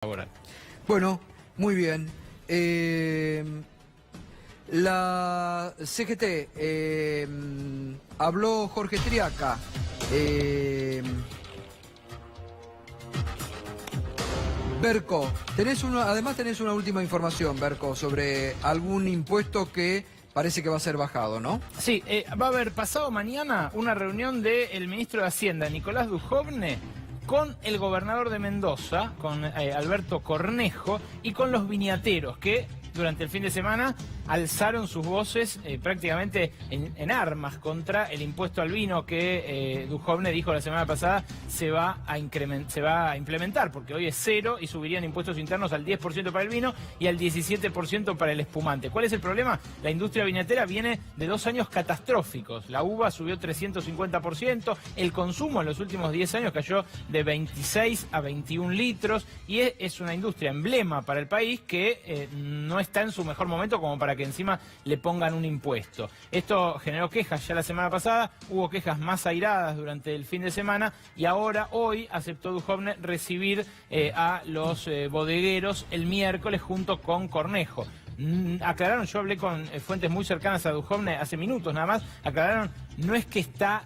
laboral. Bueno, muy bien. La CGT, habló Jorge Triaca. Berco, además tenés una última información, Berco, sobre algún impuesto que parece que va a ser bajado, ¿no? Sí, va a haber pasado mañana una reunión del ministro de Hacienda, Nicolás Dujovne, con el gobernador de Mendoza, con Alberto Cornejo, y con los viñateros, que durante el fin de semana alzaron sus voces prácticamente en armas contra el impuesto al vino que Dujovne dijo la semana pasada se va a implementar, porque hoy es 0 y subirían impuestos internos al 10% para el vino y al 17% para el espumante. ¿Cuál es el problema? La industria viñatera viene de 2 años catastróficos. La uva subió 350%, el consumo en los últimos 10 años cayó de 26 a 21 litros y es una industria emblema para el país que no está en su mejor momento como para que encima le pongan un impuesto. Esto generó quejas ya la semana pasada, hubo quejas más airadas durante el fin de semana y ahora, hoy, aceptó Dujovne recibir a los bodegueros el miércoles junto con Cornejo. Aclararon, yo hablé con fuentes muy cercanas a Dujovne hace minutos nada más, aclararon, no es que está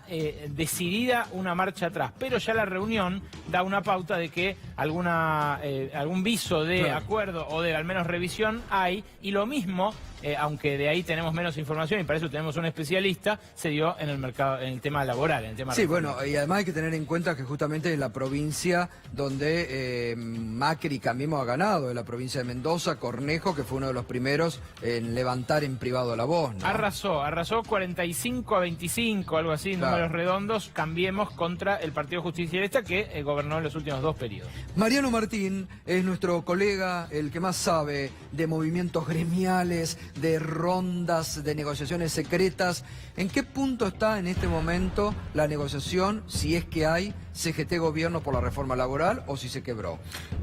decidida una marcha atrás, pero ya la reunión da una pauta de que algún viso de acuerdo o de al menos revisión hay, y lo mismo, aunque de ahí tenemos menos información y para eso tenemos un especialista, se dio en el mercado, en el tema laboral, en el tema bueno, y además hay que tener en cuenta que justamente es la provincia donde Macri y Cambiemos ha ganado, en la provincia de Mendoza, Cornejo, que fue uno de los primeros en levantar en privado la voz, ¿no? Arrasó 45 a 25, algo así, números redondos, Cambiemos contra el Partido Justicialista que gobernó en los últimos 2 periodos. Mariano Martín es nuestro colega, el que más sabe de movimientos gremiales, de rondas, de negociaciones secretas. ¿En qué punto está en este momento la negociación, si es que hay CGT gobierno por la reforma laboral o si se quebró?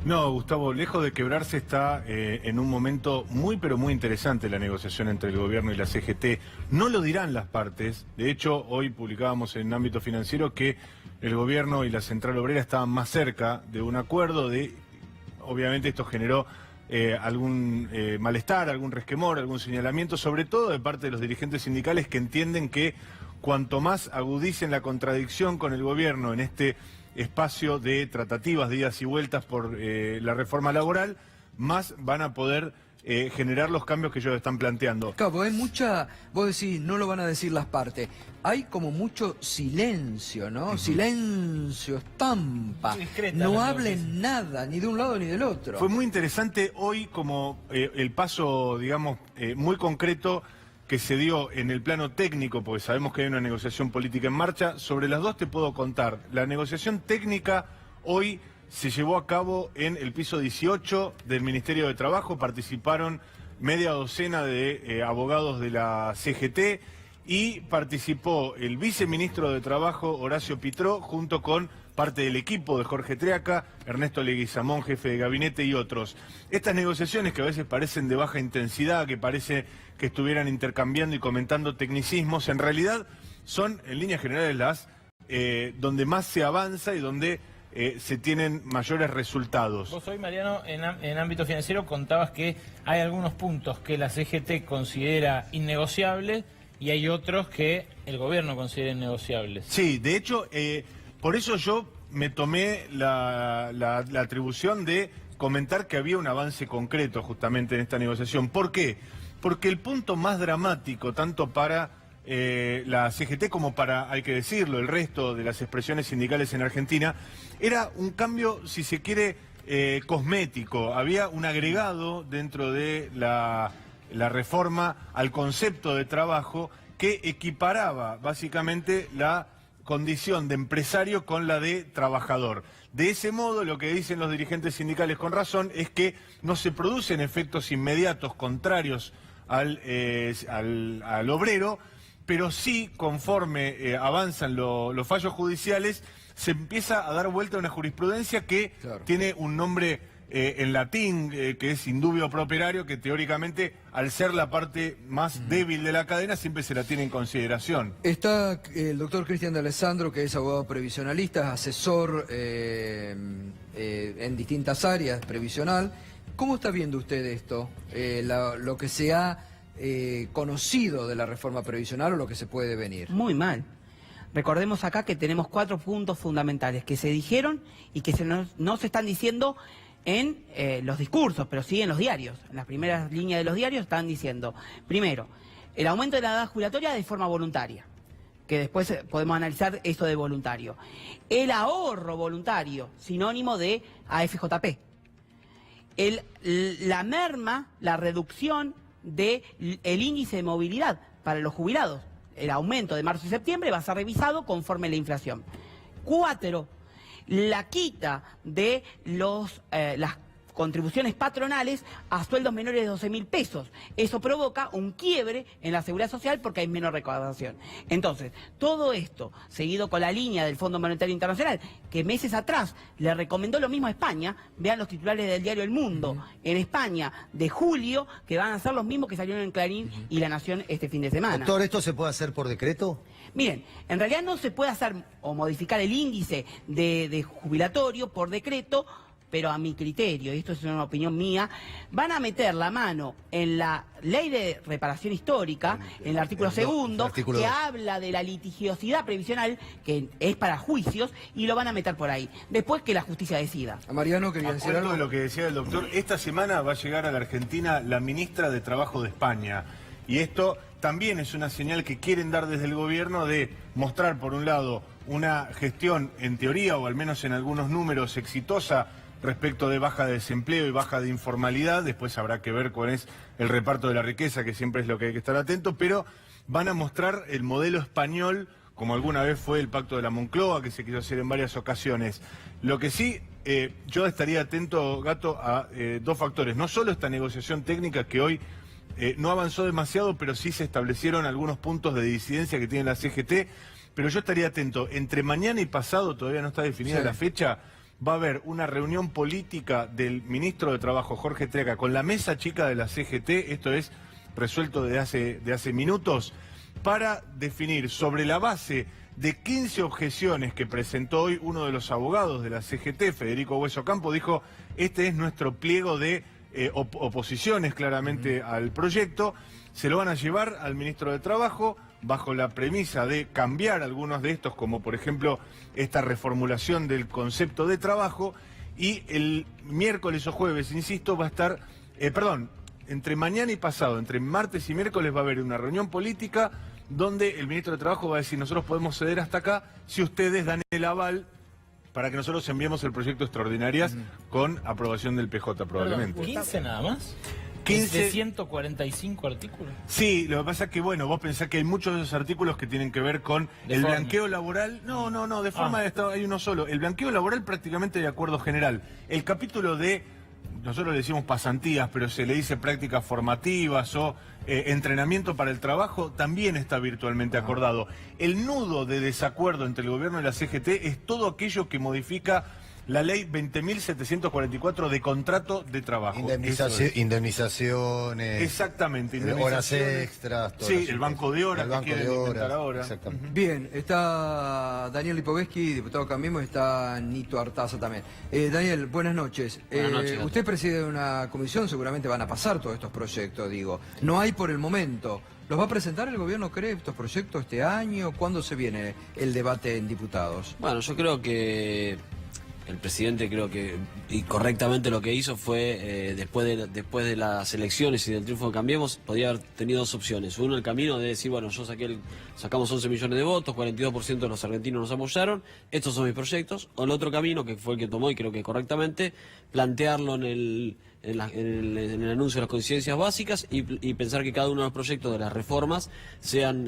No, Gustavo, lejos de quebrarse está en un momento muy pero muy interesante la negociación entre el gobierno y la CGT. No lo dirán las partes. De hecho, hoy publicábamos en Ámbito Financiero que el gobierno y la Central Obrera estaban más cerca de un acuerdo. Obviamente esto generó algún malestar, algún resquemor, algún señalamiento, sobre todo de parte de los dirigentes sindicales que entienden que cuanto más agudicen la contradicción con el gobierno en este espacio de tratativas, de idas y vueltas por la reforma laboral, más van a poder generar los cambios que ellos están planteando. Claro, hay mucha, vos decís, no lo van a decir las partes, hay como mucho silencio, ¿no? Silencio, estampa, no hablen nada, ni de un lado ni del otro. Fue muy interesante hoy como el paso, digamos, muy concreto que se dio en el plano técnico, porque sabemos que hay una negociación política en marcha. Sobre las dos te puedo contar. La negociación técnica hoy se llevó a cabo en el piso 18 del Ministerio de Trabajo. Participaron media docena de abogados de la CGT y participó el viceministro de Trabajo, Horacio Pitró, junto con parte del equipo de Jorge Triaca, Ernesto Leguizamón, jefe de gabinete, y otros. Estas negociaciones que a veces parecen de baja intensidad, que parece que estuvieran intercambiando y comentando tecnicismos, en realidad son en líneas generales las donde más se avanza y donde se tienen mayores resultados. Vos hoy, Mariano, en Ámbito Financiero contabas que hay algunos puntos que la CGT considera innegociables y hay otros que el gobierno considera innegociables. Sí, de hecho, por eso yo me tomé la atribución de comentar que había un avance concreto justamente en esta negociación. ¿Por qué? Porque el punto más dramático, tanto para la CGT como para, hay que decirlo, el resto de las expresiones sindicales en Argentina, era un cambio, si se quiere, cosmético. Había un agregado dentro de la reforma al concepto de trabajo que equiparaba básicamente la condición de empresario con la de trabajador. De ese modo, lo que dicen los dirigentes sindicales con razón es que no se producen efectos inmediatos contrarios al obrero, pero sí, conforme avanzan los fallos judiciales, se empieza a dar vuelta a una jurisprudencia que tiene un nombre en latín, que es indubio pro operario, que teóricamente, al ser la parte más débil de la cadena, siempre se la tiene en consideración. Está el doctor Cristian de Alessandro, que es abogado previsionalista, asesor en distintas áreas previsional. ¿Cómo está viendo usted esto? Lo que se ha conocido de la reforma previsional o lo que se puede venir. Muy mal. Recordemos acá que tenemos 4 puntos fundamentales que se dijeron y que no se están diciendo en los discursos, pero sí en los diarios. En las primeras líneas de los diarios están diciendo, primero, el aumento de la edad jubilatoria de forma voluntaria, que después podemos analizar eso de voluntario. El ahorro voluntario, sinónimo de AFJP. La merma, la reducción del índice de movilidad para los jubilados. El aumento de marzo y septiembre va a ser revisado conforme la inflación. 4, la quita de las contribuciones patronales a sueldos menores de 12.000 pesos. Eso provoca un quiebre en la seguridad social porque hay menos recaudación. Entonces, todo esto, seguido con la línea del Fondo Monetario Internacional, que meses atrás le recomendó lo mismo a España, vean los titulares del diario El Mundo, en España, de julio, que van a ser los mismos que salieron en Clarín y La Nación este fin de semana. Doctor, ¿esto se puede hacer por decreto? Miren, en realidad no se puede hacer o modificar el índice de jubilatorio por decreto, pero a mi criterio, y esto es una opinión mía, van a meter la mano en la ley de reparación histórica, en el artículo segundo, que habla de la litigiosidad previsional, que es para juicios, y lo van a meter por ahí, después que la justicia decida. A Mariano, quería decir algo. De lo que decía el doctor, esta semana va a llegar a la Argentina la ministra de Trabajo de España, y esto también es una señal que quieren dar desde el gobierno de mostrar, por un lado, una gestión en teoría, o al menos en algunos números, exitosa respecto de baja de desempleo y baja de informalidad. Después habrá que ver cuál es el reparto de la riqueza, que siempre es lo que hay que estar atento, pero van a mostrar el modelo español, como alguna vez fue el Pacto de la Moncloa, que se quiso hacer en varias ocasiones. Lo que sí, yo estaría atento, Gato, a 2 factores. No solo esta negociación técnica que hoy no avanzó demasiado, pero sí se establecieron algunos puntos de disidencia que tiene la CGT, pero yo estaría atento. Entre mañana y pasado, todavía no está definida la fecha, va a haber una reunión política del ministro de Trabajo, Jorge Tríaca, con la mesa chica de la CGT, esto es resuelto de hace minutos, para definir sobre la base de 15 objeciones que presentó hoy uno de los abogados de la CGT, Federico Hueso Campo, dijo, este es nuestro pliego de oposiciones claramente al proyecto, se lo van a llevar al ministro de Trabajo, bajo la premisa de cambiar algunos de estos, como por ejemplo esta reformulación del concepto de trabajo, y el miércoles o jueves, insisto, va a estar, entre mañana y pasado, entre martes y miércoles va a haber una reunión política donde el ministro de Trabajo va a decir, nosotros podemos ceder hasta acá si ustedes dan el aval para que nosotros enviemos el proyecto extraordinarias con aprobación del PJ probablemente. Perdón, ¿15 nada más? 15... ¿De 145 artículos? Sí, lo que pasa es que, bueno, vos pensás que hay muchos de esos artículos que tienen que ver con el blanqueo laboral. No, de forma de Estado hay uno solo. El blanqueo laboral prácticamente de acuerdo general. El capítulo de, nosotros le decimos pasantías, pero se le dice prácticas formativas o entrenamiento para el trabajo, también está virtualmente acordado. El nudo de desacuerdo entre el gobierno y la CGT es todo aquello que modifica la ley 20.744 de contrato de trabajo. Indemnizaciones. Exactamente. Horas extras. Sí, el banco de horas que quieren inventar ahora. Exactamente. Bien, está Daniel Lipovetsky, diputado Cambiemos, está Nito Artaza también. Daniel, buenas noches. Buenas noches. Usted preside una comisión, seguramente van a pasar todos estos proyectos, digo. No hay por el momento. ¿Los va a presentar el gobierno, cree, estos proyectos este año? ¿Cuándo se viene el debate en diputados? Bueno, yo creo que el presidente y correctamente lo que hizo fue, después de las elecciones y del triunfo de Cambiemos, podía haber tenido 2 opciones. Uno, el camino de decir, bueno, sacamos 11 millones de votos, 42% de los argentinos nos apoyaron, estos son mis proyectos. O el otro camino, que fue el que tomó y creo que correctamente, plantearlo en en el anuncio de las conciencias básicas y pensar que cada uno de los proyectos de las reformas sean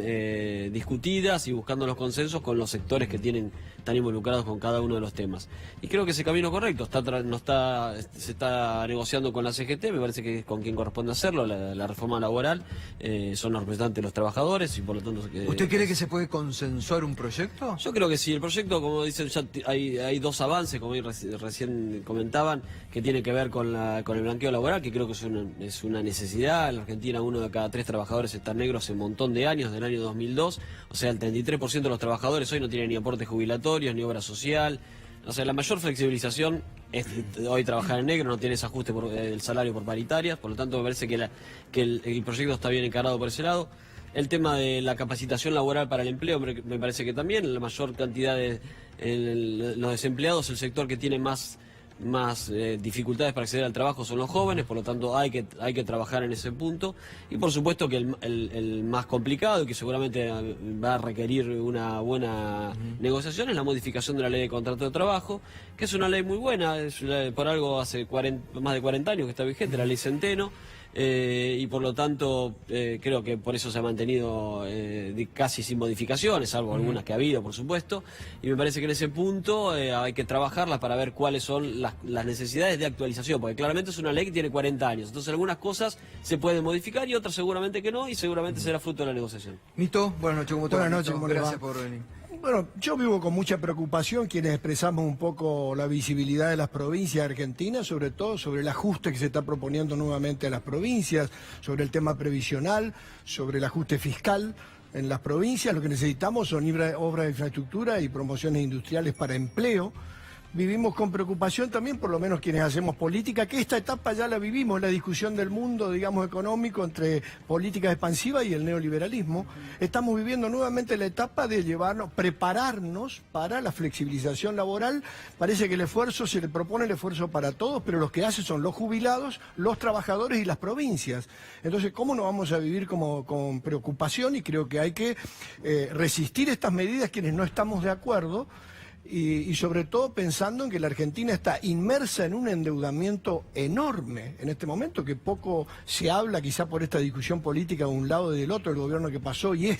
discutidas y buscando los consensos con los sectores que están involucrados con cada uno de los temas. Y creo que ese camino es correcto, se está negociando con la CGT, me parece que es con quien corresponde hacerlo, la reforma laboral, son los representantes de los trabajadores y por lo tanto... ¿Usted cree que se puede consensuar un proyecto? Yo creo que sí, el proyecto, como dicen, ya hay dos avances, como recién comentaban, que tiene que ver con el blanqueo laboral, que creo que es una necesidad. En la Argentina 1 de cada 3 trabajadores está negro hace un montón de años, del año 2002, o sea, el 33% de los trabajadores hoy no tienen ni aportes jubilatorios, ni obra social. O sea, la mayor flexibilización es hoy trabajar en negro, no tienes ajuste del salario por paritarias, por lo tanto me parece que el proyecto está bien encarado por ese lado. El tema de la capacitación laboral para el empleo me parece que también, la mayor cantidad de los desempleados, el sector que tiene más dificultades para acceder al trabajo son los jóvenes, por lo tanto hay que trabajar en ese punto. Y por supuesto que el más complicado y que seguramente va a requerir una buena negociación es la modificación de la ley de contrato de trabajo, que es una ley muy buena, por algo hace más de 40 años que está vigente, la ley Centeno. Y por lo tanto creo que por eso se ha mantenido casi sin modificaciones, salvo algunas que ha habido, por supuesto, y me parece que en ese punto hay que trabajarlas para ver cuáles son las necesidades de actualización, porque claramente es una ley que tiene 40 años, entonces algunas cosas se pueden modificar y otras seguramente que no, y seguramente será fruto de la negociación. Mito, buenas noches, ¿cómo te va? Buenas noches, ¿cómo le va? Gracias por venir. Bueno, yo vivo con mucha preocupación quienes expresamos un poco la visibilidad de las provincias argentinas, sobre todo sobre el ajuste que se está proponiendo nuevamente a las provincias, sobre el tema previsional, sobre el ajuste fiscal en las provincias. Lo que necesitamos son obras de infraestructura y promociones industriales para empleo. Vivimos con preocupación también, por lo menos quienes hacemos política, que esta etapa ya la vivimos, la discusión del mundo, digamos, económico entre políticas expansivas y el neoliberalismo. Estamos viviendo nuevamente la etapa de prepararnos para la flexibilización laboral. Parece que se le propone el esfuerzo para todos, pero los que hacen son los jubilados, los trabajadores y las provincias. Entonces, ¿cómo no vamos a vivir con preocupación? Y creo que hay que resistir estas medidas quienes no estamos de acuerdo. Y sobre todo pensando en que la Argentina está inmersa en un endeudamiento enorme en este momento, que poco se habla quizá por esta discusión política de un lado y del otro, el gobierno que pasó y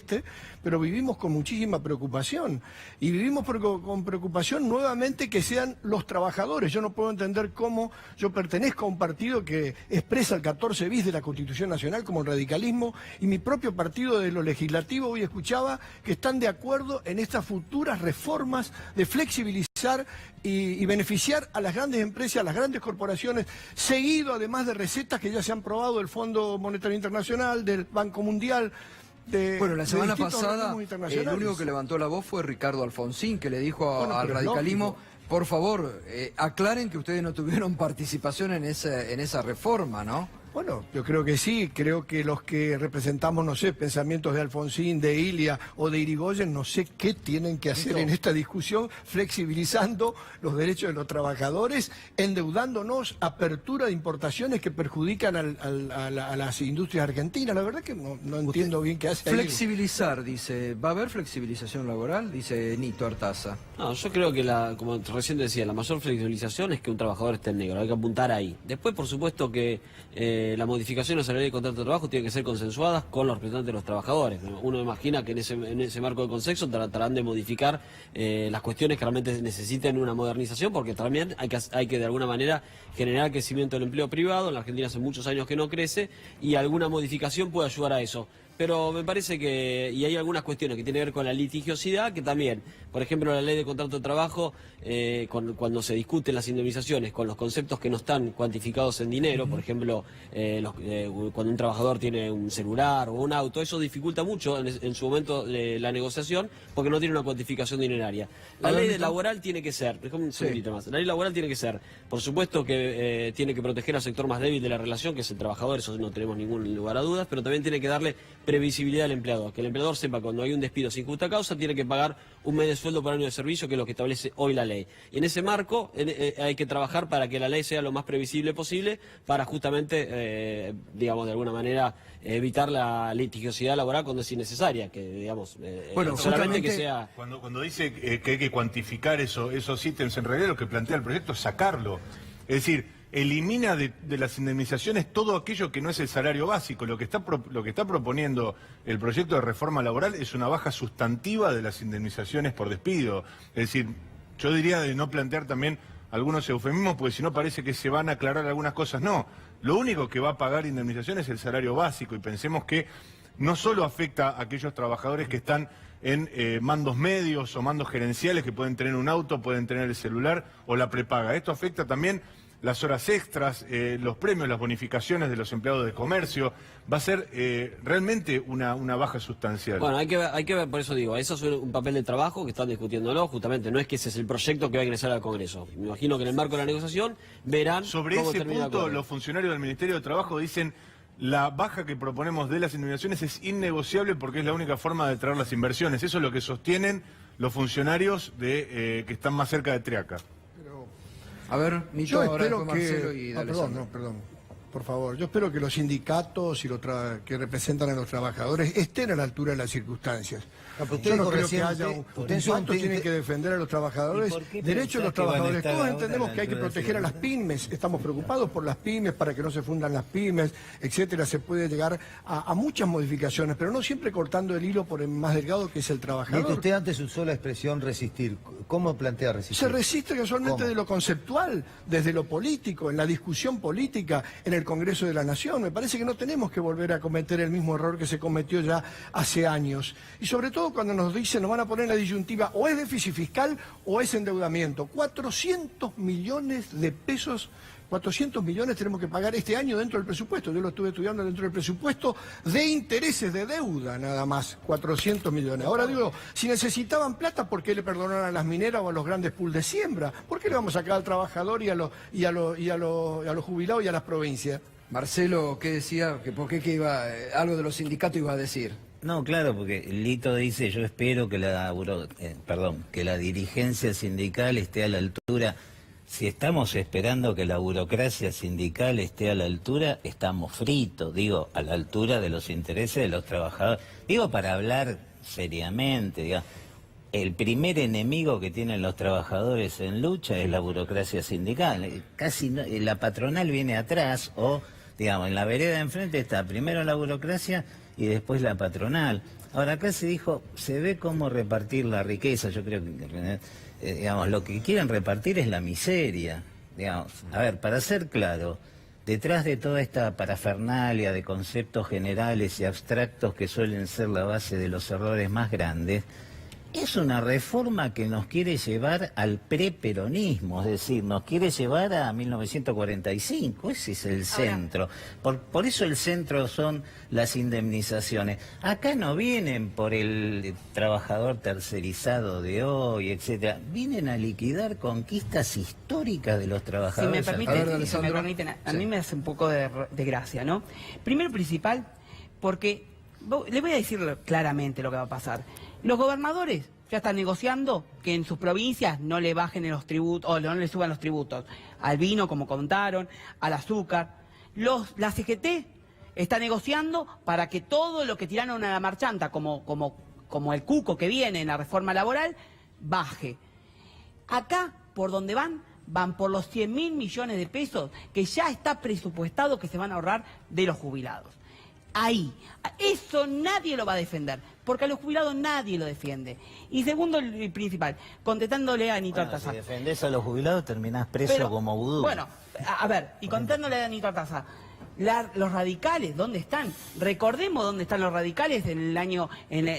pero vivimos con muchísima preocupación. Y vivimos con preocupación nuevamente que sean los trabajadores. Yo no puedo entender cómo yo pertenezco a un partido que expresa el 14 bis de la Constitución Nacional como el radicalismo, y mi propio partido de lo legislativo hoy escuchaba que están de acuerdo en estas futuras reformas de flexibilizar y beneficiar a las grandes empresas, a las grandes corporaciones, seguido además de recetas que ya se han probado del Fondo Monetario Internacional, del Banco Mundial. Bueno, la semana pasada el el único que levantó la voz fue Ricardo Alfonsín, que le dijo al pero radicalismo, lógico. por favor, aclaren que ustedes no tuvieron participación en esa reforma, ¿no? Bueno, yo creo que sí, creo que los que representamos, no sé, pensamientos de Alfonsín, de Ilia o de Irigoyen, no sé qué tienen que hacer en esta discusión, flexibilizando los derechos de los trabajadores, endeudándonos, apertura de importaciones que perjudican a las industrias argentinas. La verdad que no entiendo bien qué hace ahí. Flexibilizar, dice, ¿va a haber flexibilización laboral? Dice Nito Artaza. No, yo creo que, como recién decía, la mayor flexibilización es que un trabajador esté en negro, hay que apuntar ahí. Después, por supuesto que las modificaciones a la ley de contrato de trabajo tienen que ser consensuadas con los representantes de los trabajadores. Uno imagina que en ese marco de consenso tratarán de modificar las cuestiones que realmente necesiten una modernización, porque también hay que de alguna manera generar crecimiento del empleo privado. En la Argentina hace muchos años que no crece y alguna modificación puede ayudar a eso. Pero me parece que, y hay algunas cuestiones que tienen que ver con la litigiosidad, que también, por ejemplo, la ley de contrato de trabajo, cuando se discuten las indemnizaciones con los conceptos que no están cuantificados en dinero, por ejemplo, cuando un trabajador tiene un celular o un auto, eso dificulta mucho en su momento la negociación, porque no tiene una cuantificación dineraria. La ley laboral tiene que ser, un segundito más, la ley laboral tiene que ser, por supuesto que tiene que proteger al sector más débil de la relación, que es el trabajador, eso no tenemos ningún lugar a dudas, pero también tiene que darle previsibilidad al empleador, que el empleador sepa cuando hay un despido sin justa causa, tiene que pagar un mes de sueldo por año de servicio, que es lo que establece hoy la ley. Y en ese marco hay que trabajar para que la ley sea lo más previsible posible, para justamente, digamos, de alguna manera, evitar la litigiosidad laboral cuando es innecesaria, que digamos, bueno, solamente que sea... Cuando dice que hay que cuantificar esos ítems, en realidad lo que plantea el proyecto es sacarlo. Es decir, elimina de las indemnizaciones todo aquello que no es el salario básico. Lo que está proponiendo el proyecto de reforma laboral es una baja sustantiva de las indemnizaciones por despido. Es decir, yo diría de no plantear también algunos eufemismos, porque si no parece que se van a aclarar algunas cosas. No, lo único que va a pagar indemnización es el salario básico, y pensemos que no solo afecta a aquellos trabajadores que están en mandos medios o mandos gerenciales, que pueden tener un auto, pueden tener el celular o la prepaga. Esto afecta también las horas extras, los premios, las bonificaciones de los empleados de comercio. Va a ser realmente una baja sustancial. Bueno, hay que ver, por eso digo, eso es un papel de trabajo que están discutiéndolo, justamente, no es que ese es el proyecto que va a ingresar al Congreso. Me imagino que en el marco de la negociación verán sobre cómo ese termina punto, con... los funcionarios del Ministerio de Trabajo dicen: la baja que proponemos de las indemnizaciones es innegociable porque es la única forma de traer las inversiones. Eso es lo que sostienen los funcionarios que están más cerca de Triaca. A ver, Nito, Yo ahora espero después Marcelo que... y Ah, Alessandro. perdón, por favor. Yo espero que los sindicatos y que representan a los trabajadores estén a la altura de las circunstancias. No, pero usted Yo no dijo creo recién, que haya usted ¿Cuántos tienen que defender a los trabajadores? ¿Y por qué Derechos de los pensás que van a trabajadores. estar Todos ahora entendemos a la que hay que altura de proteger a las pymes. Estamos preocupados por las pymes, para que no se fundan las pymes, etcétera. Se puede llegar a muchas modificaciones, pero no siempre cortando el hilo por el más delgado, que es el trabajador. Nito, usted antes usó la expresión resistir. ¿Cómo plantea resistir? Se resiste casualmente ¿Cómo? de lo conceptual, desde lo político, en la discusión política, en el Congreso de la Nación. Me parece que no tenemos que volver a cometer el mismo error que se cometió ya hace años. Y sobre todo cuando nos dicen, nos van a poner en la disyuntiva, o es déficit fiscal o es endeudamiento. 400 millones de pesos, 400 millones tenemos que pagar este año dentro del presupuesto. Yo lo estuve estudiando dentro del presupuesto de intereses de deuda, nada más, 400 millones. Ahora digo, si necesitaban plata, ¿por qué le perdonaron a las mineras o a los grandes pools de siembra? ¿Por qué le vamos a sacar al trabajador y a los jubilados y a las provincias? Marcelo, ¿qué decía? ¿Por qué que iba, algo de los sindicatos iba a decir? No, claro, porque Lito dice, yo espero que que la dirigencia sindical esté a la altura. Si estamos esperando que la burocracia sindical esté a la altura, estamos fritos, digo, a la altura de los intereses de los trabajadores. Digo, para hablar seriamente, digamos, el primer enemigo que tienen los trabajadores en lucha es la burocracia sindical. Casi la patronal viene atrás, o, digamos, en la vereda de enfrente está primero la burocracia y después la patronal. Ahora, acá se dijo, se ve cómo repartir la riqueza. Yo creo que, digamos, lo que quieren repartir es la miseria. Digamos, a ver, para ser claro, detrás de toda esta parafernalia de conceptos generales y abstractos que suelen ser la base de los errores más grandes, es una reforma que nos quiere llevar al preperonismo, es decir, nos quiere llevar a 1945, ese es el centro. Por eso el centro son las indemnizaciones. Acá no vienen por el trabajador tercerizado de hoy, etcétera. Vienen a liquidar conquistas históricas de los trabajadores. Si me permiten, a mí me hace un poco de gracia, ¿no? Primero principal, porque le voy a decir claramente lo que va a pasar. Los gobernadores ya están negociando que en sus provincias no le bajen los tributos, o no le suban los tributos al vino, como contaron, al azúcar. La CGT está negociando para que todo lo que tiraron a la marchanta, como el cuco que viene en la reforma laboral, baje. Acá, por donde van por los 100.000 millones de pesos que ya está presupuestado que se van a ahorrar de los jubilados. Ahí, eso nadie lo va a defender, porque a los jubilados nadie lo defiende. Y segundo, el principal, contestándole a Nito Artaza. Si defendés a los jubilados terminás preso como vudú. Bueno, a ver, y contestándole a Nito Artaza, los radicales, ¿dónde están? Recordemos dónde están los radicales en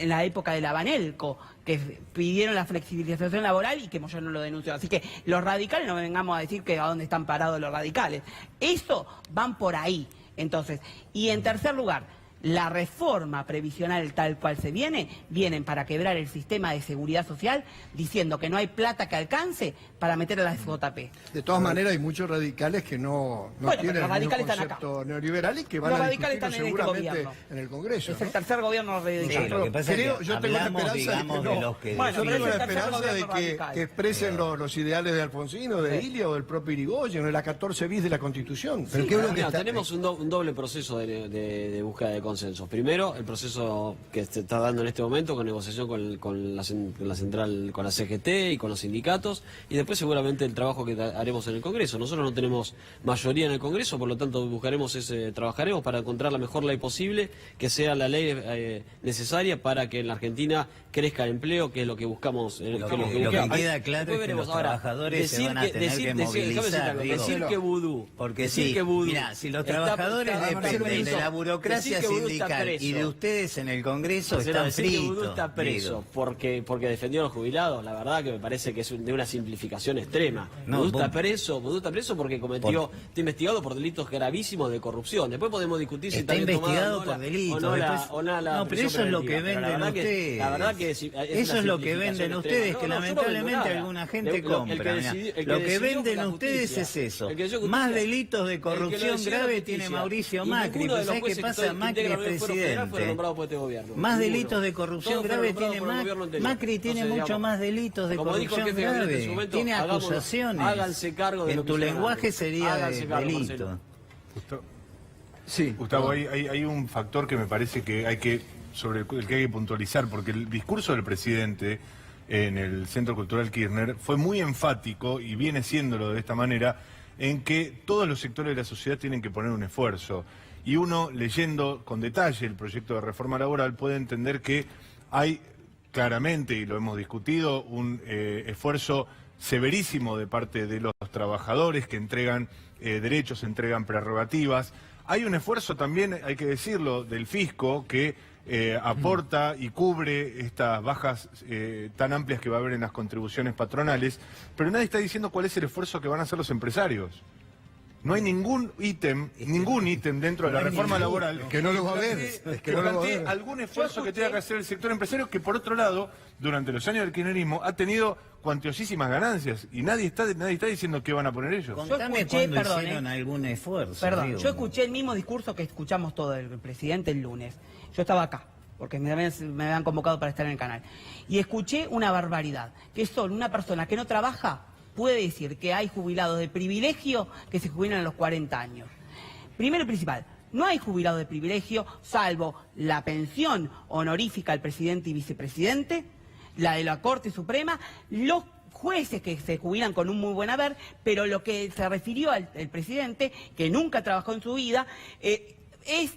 la época de la Banelco, que pidieron la flexibilización laboral y que yo no lo denuncio. Así que los radicales, no vengamos a decir que a dónde están parados los radicales. Eso van por ahí. Entonces, y en tercer lugar, la reforma previsional tal cual se vienen para quebrar el sistema de seguridad social, diciendo que no hay plata que alcance para meter a la SJP. De todas maneras, hay muchos radicales que no tienen el mismo concepto neoliberal y que van a discutirlo seguramente en el Congreso. Es el tercer gobierno radical. Sí, lo que pasa es que yo tengo la hablamos, esperanza de que digamos, de los que yo tengo la el tercer esperanza de gobierno que radical. expresen los ideales de Alfonsino, de Ilia o del propio Irigoyen, o de la 14 bis de la Constitución. Pero qué bueno que Mira, está... tenemos un doble proceso de búsqueda de consenso. consensos. Primero, el proceso que se está dando en este momento con negociación con la central, con la CGT y con los sindicatos, y después seguramente el trabajo que haremos en el Congreso. Nosotros no tenemos mayoría en el Congreso, por lo tanto trabajaremos para encontrar la mejor ley posible, que sea la ley necesaria para que en la Argentina crezca el empleo, que es lo que buscamos. Lo que queda claro es que los trabajadores se van a tener que movilizar. Decir que vudú. Porque sí, mira, si los trabajadores dependen de la burocracia sindical y de ustedes en el Congreso están fritos. Decir que Vudú está preso porque defendió a los jubilados, la verdad que me parece que es de una simplificación extrema. Vudú está preso porque está investigado por delitos gravísimos de corrupción. Después podemos discutir si está investigado por delitos. No, pero eso es lo que venden ustedes. La verdad que eso es lo que venden ustedes, que lamentablemente alguna gente compra. Lo que venden ustedes es eso. Más delitos de corrupción grave tiene Mauricio Macri. ¿Sabés qué pasa? Macri es presidente. Más delitos de corrupción grave tiene Macri. Macri tiene mucho más delitos de corrupción grave. Tiene acusaciones. Háganse cargo de en tu lenguaje sería delito. Sí, Gustavo, hay un factor que me parece que sobre el que hay que puntualizar, porque el discurso del presidente en el Centro Cultural Kirchner fue muy enfático, y viene siéndolo de esta manera, en que todos los sectores de la sociedad tienen que poner un esfuerzo. Y uno, leyendo con detalle el proyecto de reforma laboral, puede entender que hay claramente, y lo hemos discutido, un esfuerzo severísimo de parte de los trabajadores que entregan derechos, entregan prerrogativas. Hay un esfuerzo también, hay que decirlo, del fisco que aporta y cubre estas bajas tan amplias que va a haber en las contribuciones patronales, pero nadie está diciendo cuál es el esfuerzo que van a hacer los empresarios. No hay ningún ítem dentro de la reforma laboral que no lo va a ver. que plantee algún esfuerzo que tenga que hacer el sector empresario, que por otro lado, durante los años del kirchnerismo, ha tenido cuantiosísimas ganancias, y nadie está diciendo qué van a poner ellos. Contame cuándo hicieron algún esfuerzo. Perdón, yo escuché el mismo discurso que escuchamos todo el presidente el lunes. Yo estaba acá, porque me habían convocado para estar en el canal. Y escuché una barbaridad, que solo una persona que no trabaja puede decir que hay jubilados de privilegio que se jubilan a los 40 años. Primero y principal, no hay jubilados de privilegio, salvo la pensión honorífica al presidente y vicepresidente, la de la Corte Suprema, los jueces que se jubilan con un muy buen haber, pero lo que se refirió al presidente, que nunca trabajó en su vida, es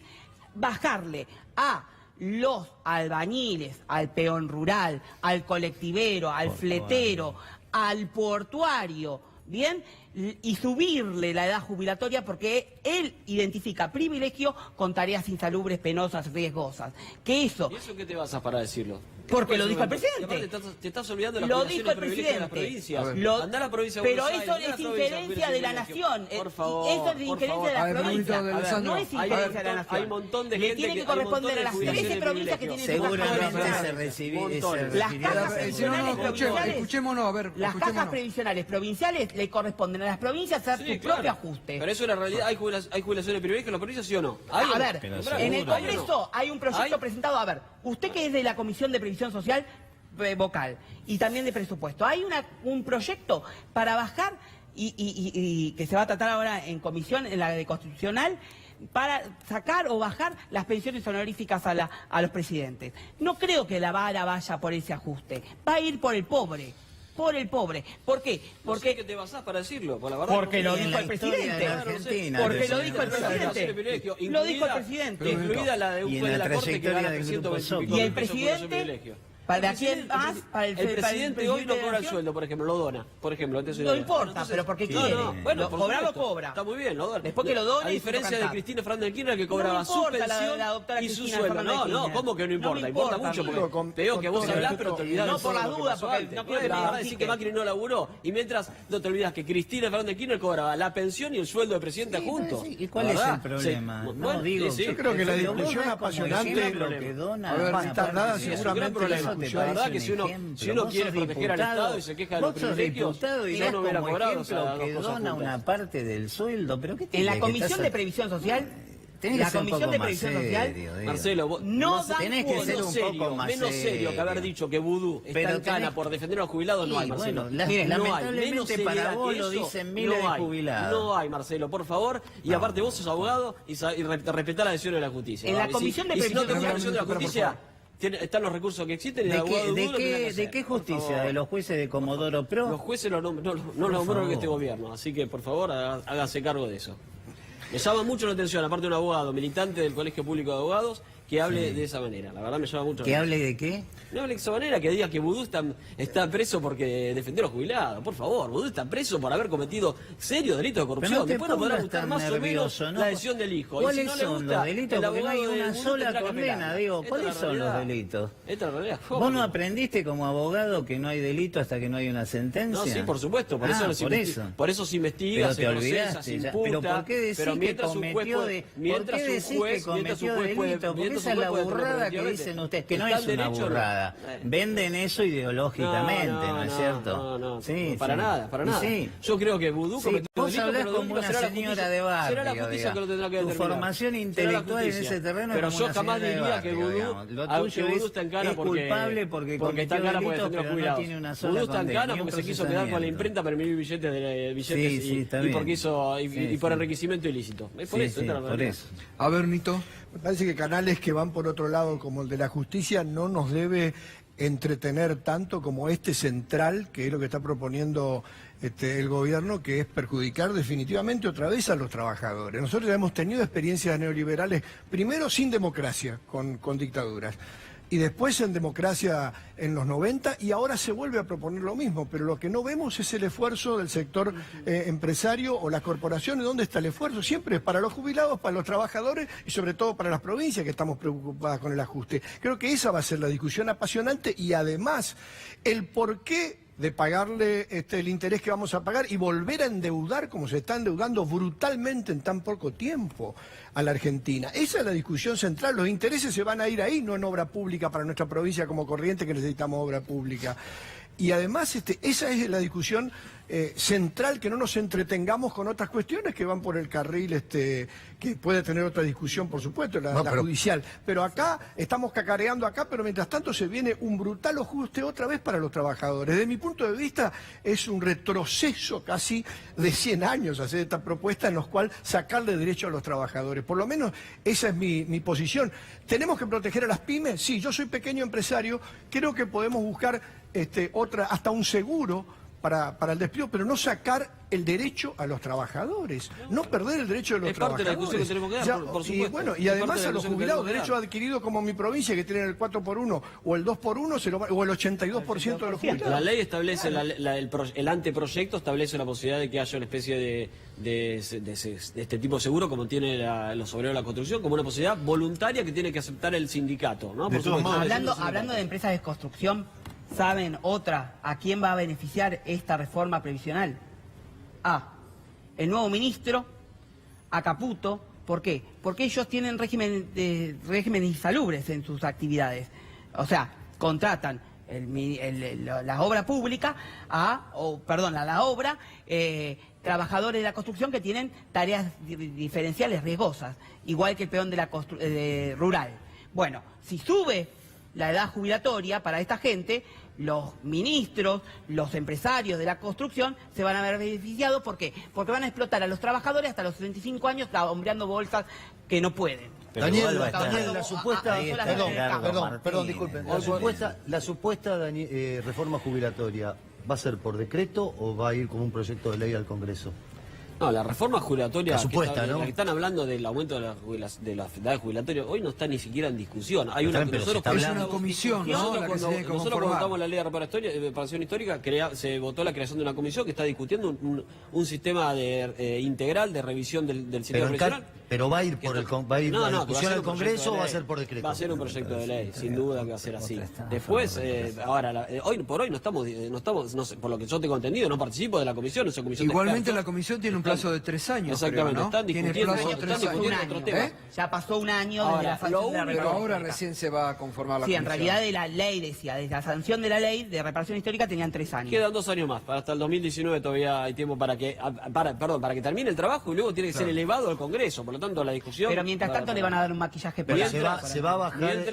bajarle a los albañiles, al peón rural, al colectivero, al fletero, al portuario, ¿bien? Y subirle la edad jubilatoria, porque él identifica privilegio con tareas insalubres, penosas, riesgosas. Que eso... ¿Y eso qué te basas para decirlo? Porque lo dijo el presidente. Te estás olvidando de las lo dijo el privilegios de las presidente. provincias. Andá a la provincia de pero Buenos eso Aires, es injerencia de la nación. Por favor, eso es injerencia de la provincia. No es injerencia de la nación. Hay un montón de Le gente tiene que corresponder a las 13 provincias que tienen seguramente se recibió. Las cajas previsionales provinciales. Escuchémonos, a ver. Las cajas previsionales provinciales le corresponden a las provincias hacer su propio ajuste. Pero eso es la realidad. ¿Hay jubilaciones de privilegio en las provincias, sí o no? A ver, en el Congreso hay un proyecto presentado. A ver, usted que es de la Comisión de Previsión Social vocal y también de presupuesto, hay un proyecto para bajar y que se va a tratar ahora en comisión, en la de constitucional, para sacar o bajar las pensiones honoríficas a los presidentes. No creo que la vara vaya por ese ajuste, va a ir por el pobre. Por el pobre. ¿Por qué? Porque ¿qué te basás para decirlo? Por la verdad, porque lo dijo el presidente. Porque lo dijo el presidente. Lo dijo el presidente. Incluida la de un juez de la Corte que gana 320 y el presidente. ¿Para quién más? El presidente hoy no cobra el sueldo, por ejemplo, lo dona. Por ejemplo, no importa, pero porque quiere. Bueno, cobrar lo cobra. Está muy bien, lo dona. Después que lo done. A diferencia de Cristina Fernández de Kirchner, que cobraba su pensión y su sueldo. No, ¿cómo que no importa? Importa mucho, porque te digo que vos hablás, pero te olvidás. No por las dudas, porque no quiero decir que Macri no laburó. Y mientras no te olvidas que Cristina Fernández de Kirchner cobraba la pensión y el sueldo de presidente juntos. ¿Y cuál es el problema? No digo. Yo creo que la discusión apasionante va a estar dada seguramente la discusión. La verdad que si uno quiere proteger al Estado y se queja de los privilegios, yo no hubiera cobrado, que dona una parte del sueldo, pero ¿qué en la Comisión de Previsión Social Tenés que La ser un Comisión poco de más Previsión Social serio, Diego. Marcelo, vos no más- dan tenés que cuota. ser un serio, poco más menos serio que haber serio. dicho que Vudú está Pero en cana tenés- por defender a los jubilados, no hay, Y Marcelo. bueno, Miren, no hay, lamentablemente menos para seriedad vos que lo eso, dicen miles no de hay, jubilados. No hay, Marcelo, por favor. Y No. aparte vos sos abogado y respetá la decisión de la justicia. En la Y Comisión de y si no Previsión te gusta la Social- decisión de la Pero, por justicia, favor. están los recursos que existen y el ¿De abogado qué, Vudú lo tendrá que de hacer. qué Por justicia? favor. ¿De los jueces de Comodoro Pro? Los jueces no lo nombraron favor. este gobierno, así que por favor hágase cargo de eso. Me llama mucho la atención, aparte de un abogado militante del Colegio Público de Abogados, que hable de esa manera. La verdad me llama mucho la ¿Que atención. hable de qué? No hable de esa manera, que diga que Vudú está preso porque defendió a los jubilados. Por favor, Vudú está preso por haber cometido serios delitos de corrupción. Pero no te Después nos podrá pongas gustar tan más o menos nervioso, ¿no? la decisión del hijo. ¿Cuáles y si no le son gusta, los delitos? el Porque no hay abogado de una Vudú sola tendrá que condena, apelar. digo. Esta es ¿Cuáles la son los realidad. delitos? Esta es la realidad. ¿Vos no aprendiste como abogado que no hay delito hasta que no hay una sentencia? No, sí, por supuesto, por eso se investiga, Pero se te procesa, olvidaste se ya. imputa. Pero ¿por qué decís pero que mientras un juez cometió puede- de... ¿Por mientras qué un decís juez- que mientras un cometió juez puede- delito? Porque mientras esa un es la juez puede burrada que preventivamente. dicen ustedes, que no Está es en una derecho, no. burrada. Venden eso ideológicamente, ¿no es cierto? No, no, Sí, para sí. nada, para Y nada. sí. Yo creo que Vudú Sí, cometió vos delito, hablás pero como delito una será la señora justicia- de barrio. será la justicia que lo tendrá que Tu determinar. formación Será la intelectual en justicia. ese terreno Pero es como yo una jamás señora de diría que barrio, Vudú, digamos. Lo que tuyo Vudú está en cana es culpable porque está en cometió cana porque delitos, defendió a los pero no jubilados. tiene una sola Vudú está en condena, cana ni un porque se quiso quedar con la procesamiento. imprenta para emitir billetes Sí, sí, está bien. porque hizo y Sí, por sí. enriquecimiento ilícito. Es por Sí, eso, sí, esta es la por realidad. eso. A ver, Nito. Me parece que canales que van por otro lado, como el de la justicia, no nos debe entretener tanto como este central, que es lo que está proponiendo el gobierno, que es perjudicar definitivamente otra vez a los trabajadores. Nosotros ya hemos tenido experiencias neoliberales, primero sin democracia, con dictaduras, y después en democracia en los 90, y ahora se vuelve a proponer lo mismo, pero lo que no vemos es el esfuerzo del sector empresario o las corporaciones. ¿Dónde está el esfuerzo? Siempre es para los jubilados, para los trabajadores y sobre todo para las provincias que estamos preocupadas con el ajuste. Creo que esa va a ser la discusión apasionante y además el porqué de pagarle el interés que vamos a pagar y volver a endeudar como se está endeudando brutalmente en tan poco tiempo a la Argentina. Esa es la discusión central. Los intereses se van a ir ahí, no en obra pública para nuestra provincia como Corrientes, que necesitamos obra pública. Y además esa es la discusión central, que no nos entretengamos con otras cuestiones que van por el carril que puede tener otra discusión, por supuesto, la judicial. Pero acá estamos cacareando acá, pero mientras tanto se viene un brutal ajuste otra vez para los trabajadores. Desde mi punto de vista es un retroceso casi de 100 años hacer esta propuesta en los cual sacarle derecho a los trabajadores. Por lo menos esa es mi posición. ¿Tenemos que proteger a las pymes? Sí, yo soy pequeño empresario, creo que podemos buscar hasta un seguro para el despido, pero no sacar el derecho a los trabajadores, no perder el derecho de los Es parte de la trabajadores. discusión que tenemos que dar, por Y supuesto. bueno, y Es además parte de a la los discusión que jubilados, tenemos que derecho dar. adquirido como mi provincia, que tienen el 4x1 o el 2x1, o el 82% de los jubilados. La ley establece, el anteproyecto establece la posibilidad de que haya una especie de este tipo de seguro, como tiene los obreros de la construcción, como una posibilidad voluntaria que tiene que aceptar el sindicato, ¿no? De todos modos, Hablando de empresas de construcción, ¿saben a quién va a beneficiar esta reforma previsional? El nuevo ministro, a Caputo. ¿Por qué? Porque ellos tienen regímenes insalubres en sus actividades. O sea, contratan la obra pública trabajadores de la construcción que tienen tareas diferenciales riesgosas, igual que el peón rural. Bueno, si sube la edad jubilatoria para esta gente, los ministros, los empresarios de la construcción se van a ver beneficiados. ¿Por qué? Porque van a explotar a los trabajadores hasta los 35 años hombreando bolsas que no pueden. Pero Daniel, igual va a estar. Daniel, la supuesta... Ahí está Perdón, Gerardo perdón, Martínez. perdón, disculpen. La supuesta reforma jubilatoria, ¿va a ser por decreto o va a ir como un proyecto de ley al Congreso? No, la reforma jubilatoria, La supuesta, ¿no? la que están hablando del aumento de las edades jubilatorias, hoy no está ni siquiera en discusión. Hay una Pero se nosotros está Es hablando- una comisión, ¿no? La que se tiene que nosotros cuando conformar. votamos la ley de reparación histórica, se votó la creación de una comisión que está discutiendo un sistema integral de revisión del sistema previsional. Pero va a ir por va a ir No, la no, discusión va a ser al un Congreso proyecto o de va a ley. ser por decreto. Va a ser un proyecto de ley, sin duda que va a ser así. Otra estafa, Después, ahora, hoy por hoy no estamos, no sé, por lo que yo tengo entendido, no participo de la comisión, esa comisión de Igualmente la expertos. comisión tiene un plazo de 3 años. Exactamente, creo, ¿no? están Tiene discutiendo, plazo de están 3 discutiendo años. otro tema. Ya pasó un año Ahora, desde la sanción de la Pero reforma ahora histórica. recién se va a conformar la Sí, en comisión. realidad de la ley decía, desde la sanción de la ley de reparación histórica tenían 3 años. Quedan 2 años más, hasta el 2019 todavía hay tiempo para que termine el trabajo y luego tiene que ser elevado al Congreso. Por lo lo tanto la discusión... Pero mientras tanto le van a dar un maquillaje Pero para... se va a bajar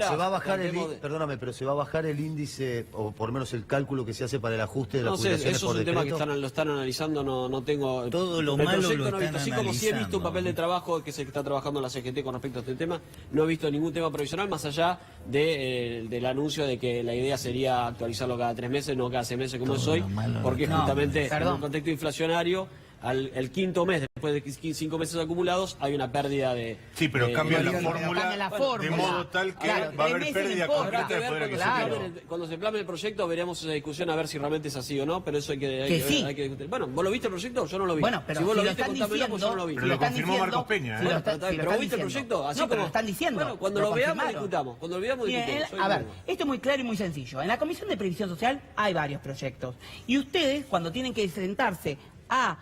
tratemos perdóname, pero se va a bajar el índice, o por lo menos el cálculo que se hace para el ajuste de las No sé, jubilaciones eso por es un tema que decreto. lo están analizando, no tengo... Todo lo el malo proyecto lo no he visto, están así como sí he visto un analizando. papel de trabajo que se está trabajando en la CGT con respecto a este tema, no he visto ningún tema provisional más allá del anuncio de que la idea sería actualizarlo cada 3 meses, no cada 6 meses como es hoy, porque No, justamente en perdón. un contexto inflacionario, el quinto mes, después de 5 meses acumulados, hay una pérdida de... Sí, pero cambia la Cambia fórmula la de fórmula. modo tal que Claro, va a 3 haber meses pérdida no importa. completa de Habrá que poder ver adquisitivo. cuando se plane el proyecto veremos esa discusión a ver si realmente es así o no, pero eso hay que sí. hay que discutir. Bueno, ¿vos lo viste el proyecto? Yo no lo vi. Bueno, pero si vos si lo lo viste, están contámelo, pues yo no lo vi. Pero lo están confirmó diciendo- Marcos Peña, ¿eh? si lo Bueno, están- pero si lo vos están viste el diciendo. proyecto, así No, pero como lo están diciendo. Bueno, cuando Lo lo veamos confirmaron. discutamos. Cuando lo veamos Miren, discutimos. a ver, esto es muy claro y muy sencillo. En la Comisión de Previsión Social hay varios proyectos. Y ustedes, cuando tienen que sentarse a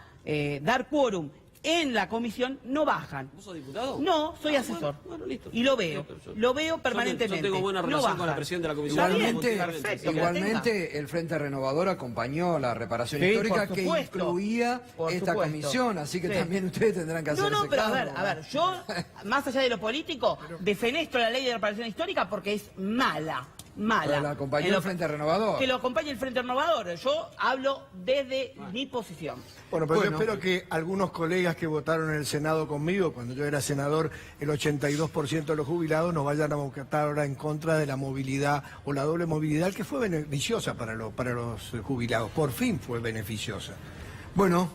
dar quórum en la comisión, no bajan. ¿Vos sos diputado? No, soy asesor. Bueno, listo. Y lo veo. Listo, yo- Lo veo permanentemente. Yo tengo buena No relación con la bajan. presidenta de la comisión. Está bien, Igualmente, perfecto, que la igualmente el Frente Renovador acompañó la reparación Sí, histórica por que supuesto. incluía Por esta supuesto. comisión, así que Sí. también ustedes tendrán que hacerse No, pero cargo. a ver, yo, más allá de lo político, defenestro la ley de reparación histórica porque es mala. Pero la acompañó el Frente Renovador. Que lo acompañe el Frente Renovador. Yo hablo desde mi posición. Bueno, pero Bueno. yo espero que algunos colegas que votaron en el Senado conmigo, cuando yo era senador, el 82% de los jubilados nos vayan a votar ahora en contra de la movilidad o la doble movilidad que fue beneficiosa para los jubilados. Por fin fue beneficiosa. Bueno,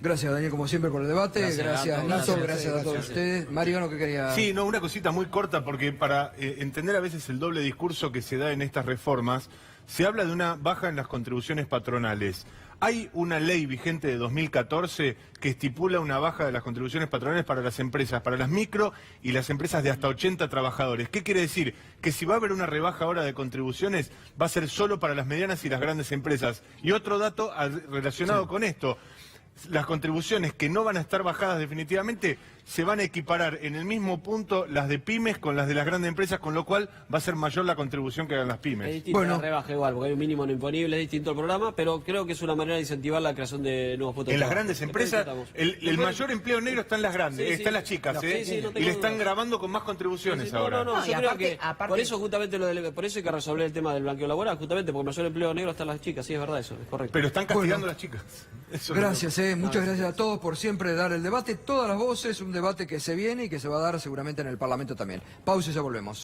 gracias Daniel como siempre por el debate, Gracias, gracias Gato, Nito, gracias a todos gracias. ustedes. Mariano, ¿qué quería? Sí, no, una cosita muy corta, porque para entender a veces el doble discurso que se da en estas reformas, se habla de una baja en las contribuciones patronales. Hay una ley vigente de 2014 que estipula una baja de las contribuciones patronales para las empresas, para las micro y las empresas de hasta 80 trabajadores. ¿Qué quiere decir? Que si va a haber una rebaja ahora de contribuciones, va a ser solo para las medianas y las grandes empresas. Y otro dato relacionado con esto. Las contribuciones que no van a estar bajadas definitivamente se van a equiparar en el mismo punto las de pymes con las de las grandes empresas, con lo cual va a ser mayor la contribución que hagan las Es pymes. distinta Bueno. la rebaja igual, porque hay un mínimo no imponible, es distinto el programa, pero creo que es una manera de incentivar la creación de nuevos puestos de En las trabajo. grandes Después empresas, discutamos. el Después- mayor empleo negro está en las grandes, Sí, está en sí. las chicas, No, ¿eh? sí, sí, no Y tengo le están dudas. grabando con más contribuciones ahora. No, No, y yo creo aparte- que aparte- por eso justamente por eso hay que resolver el tema del blanqueo laboral, justamente porque el mayor empleo negro está en las chicas, sí, es verdad eso, es correcto. Pero están castigando Bueno. a las chicas. Eso es lo Gracias, muchas gracias a todos por siempre dar el debate, todas las voces, un debate que se viene y que se va a dar seguramente en el Parlamento también. Pausa y ya volvemos.